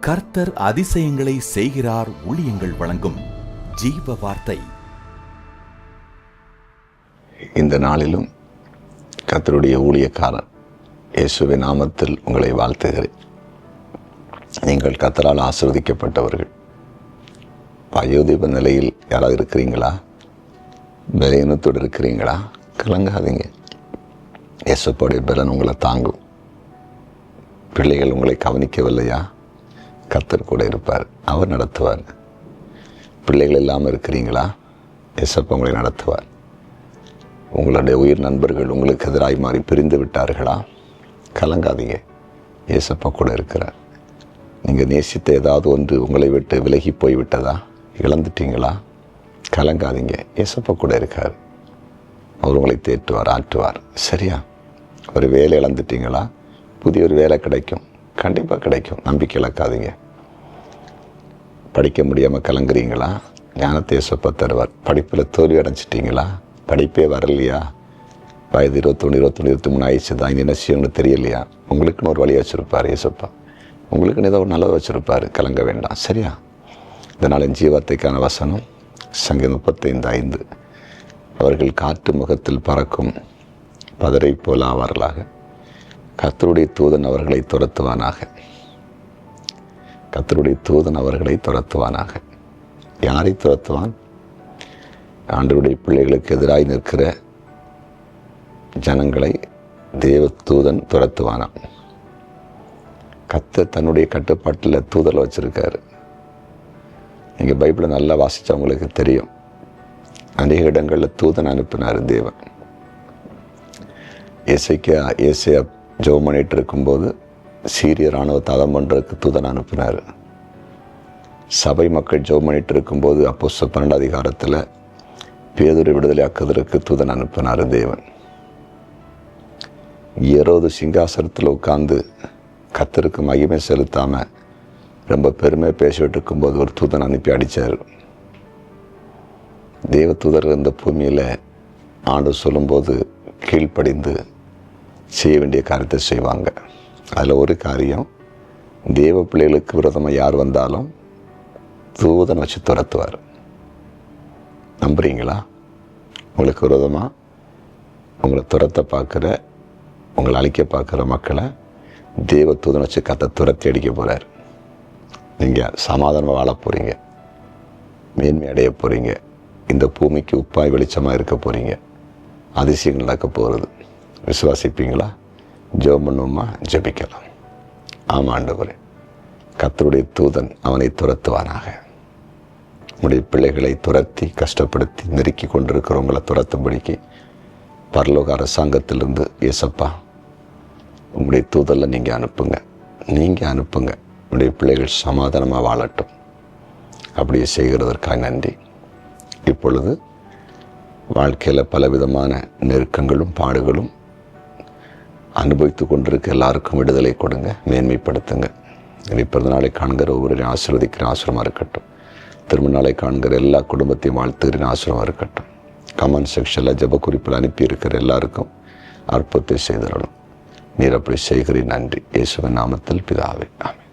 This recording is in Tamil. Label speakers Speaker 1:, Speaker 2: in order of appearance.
Speaker 1: கர்த்தர் அதிசயங்களை செய்கிறார் ஊழியங்கள் வழங்கும் ஜீவ வார்த்தை.
Speaker 2: இந்த நாளிலும் கர்த்தருடைய ஊழியக்காரன் இயேசுவின் நாமத்தில் உங்களை வாழ்த்துகிறேன். நீங்கள் கர்த்தரால் ஆசீர்வதிக்கப்பட்டவர்கள். வயோதிப நிலையில் யாராவது இருக்கிறீங்களா? பலவீனத்தோடு இருக்கிறீங்களா? கலங்காதீங்க. இயேசுவோடைய பலன் உங்களை தாங்கும். பிள்ளைகள் உங்களை கவனிக்கவில்லையா? கர்த்தர் கூட இருப்பார், அவர் நடத்துவார். பிள்ளைகள் இல்லாமல் இருக்கிறீங்களா? இயேசப்பா உங்களை நடத்துவார். உங்களுடைய உயிர் நண்பர்கள் உங்களுக்கு எதிராய் மாறி பிரிந்து விட்டார்களா? கலங்காதீங்க, இயேசப்பா கூட இருக்கிறார். நீங்கள் நேசித்த ஏதாவது ஒன்று உங்களை விட்டு விலகி போய்விட்டதா? இழந்துட்டீங்களா? கலங்காதீங்க, இயேசப்பா கூட இருக்கார். அவர் உங்களை தேற்றுவார், ஆற்றுவார். சரியா? ஒரு வேலை இழந்துட்டீங்களா? புதிய ஒரு வேலை கிடைக்கும், கண்டிப்பாக கிடைக்கும். நம்பிக்கை இழக்காதீங்க. படிக்க முடியாமல் கலங்குறீங்களா? ஞானத்தை இயேசப்பா தருவார். படிப்பில் தோல்வி அடைஞ்சிட்டிங்களா? படிப்பே வரலையா? வயது 21, 23 ஆயிடுச்சு தான், இனி என்ன செய்யணும்னு தெரியலையா? உங்களுக்குன்னு ஒரு வழியை வச்சுருப்பார் இயேசப்பா. உங்களுக்குன்னு ஏதோ ஒரு நல்லதை வச்சுருப்பார். கலங்க வேண்டாம். சரியா? இதனால் என் ஜீவத்தைக்கான வசனம் சங்கீதம் 35:5. அவர்கள் காற்று முகத்தில் பறக்கும் பதரை போல ஆவார்களாக. கர்த்தருடைய தூதன் அவர்களை துரத்துவானாக. கர்த்தருடைய தூதன் அவர்களை துரத்துவானாக. யாரை துரத்துவான்? ஆண்டவருடைய பிள்ளைகளுக்கு எதிராய் நிற்கிற ஜனங்களை தேவ தூதன் துரத்துவானாம். கர்த்தர் தன்னுடைய கட்டுப்பாட்டில் தூதரை வச்சிருக்காரு. நீங்கள் பைபிளை நல்லா வாசித்தவங்களுக்கு தெரியும். அநேக இடங்களில் தூதன் அனுப்பினார் தேவன். ஏசையா ஜெபம் பண்ணிட்டு இருக்கும்போது சீரிய இராணுவத்தை அதம் பண்ணுறதுக்கு தூதன் அனுப்பினார். சபை மக்கள் ஜெபம் பண்ணிட்டு இருக்கும்போது அப்போஸ்தலர் 12 அதிகாரத்தில் பேதுரை விடுதலை ஆக்குவதற்கு தூதன் அனுப்பினார் தேவன். ஏரோது சிங்காசனத்தில் உட்கார்ந்து கர்த்தருக்கு மகிமை செலுத்தாமல் ரொம்ப பெருமை பேசிட்டு இருக்கும்போது ஒரு தூதன் அனுப்பி அடித்தார். தேவ தூதர்கள் இந்த பூமியில் ஆண்டு சொல்லும்போது கீழ்ப்படிந்து செய்ய வேண்டிய காரியத்தை செய்வாங்க. அதில் ஒரு காரியம், தேவ பிள்ளைகளுக்கு விரோதமாக யார் வந்தாலும் தூதன் வச்சு துரத்துவார். நம்புறீங்களா? உங்களுக்கு விரோதமாக உங்களை துரத்த பார்க்குற, உங்களை அழிக்க பார்க்குற மக்களை தேவ தூதன் வச்சு துரத்தி அடிக்க போகிறார். நீங்கள் சமாதானமாக வாழ போகிறீங்க, மேன்மை அடைய போகிறீங்க, இந்த பூமிக்கு உப்பாய் வெளிச்சமாக இருக்க போகிறீங்க. அதிசயங்கள் நடக்க போகிறது. விசுவாசிப்பீங்களா? ஜெபம் பண்ணுவோமா? ஜெபிக்கலாம். ஆமாம் ஆண்டவரே, கர்த்தருடைய தூதன் அவனை துரத்துவானாக. உங்களுடைய பிள்ளைகளை துரத்தி கஷ்டப்படுத்தி நெருக்கி கொண்டிருக்கிறவங்களை துரத்தும்படிக்கு பரலோக அரசாங்கத்திலிருந்து இயேசப்பா உங்களுடைய தூதரில் நீங்கள் அனுப்புங்க. உங்களுடைய பிள்ளைகள் சமாதானமாக வாழட்டும். அப்படியே செய்கிறதற்காக நன்றி. இப்பொழுது வாழ்க்கையில் பலவிதமான நெருக்கங்களும் பாடுகளும் அனுபவித்து கொண்டிருக்க எல்லாருக்கும் விடுதலை கொடுங்க, மேன்மைப்படுத்துங்க. இனி பிறந்தநாளை காண்கிற ஒவ்வொரு ஆசீர்வதிக்கிற ஆசிரமாக இருக்கட்டும். திருமண நாளை காண்கிற எல்லா குடும்பத்தையும் வாழ்த்துகிற ஆசிரமாக இருக்கட்டும். கமெண்ட் செக்ஷனில் ஜெப குறிப்பில் அனுப்பியிருக்கிற எல்லாருக்கும் அற்புதத்தை செய்திடணும். நீர் அப்படி செய்கிறேன். நன்றி. இயேசுவின் நாமத்தில் பிதாவே, ஆமென்.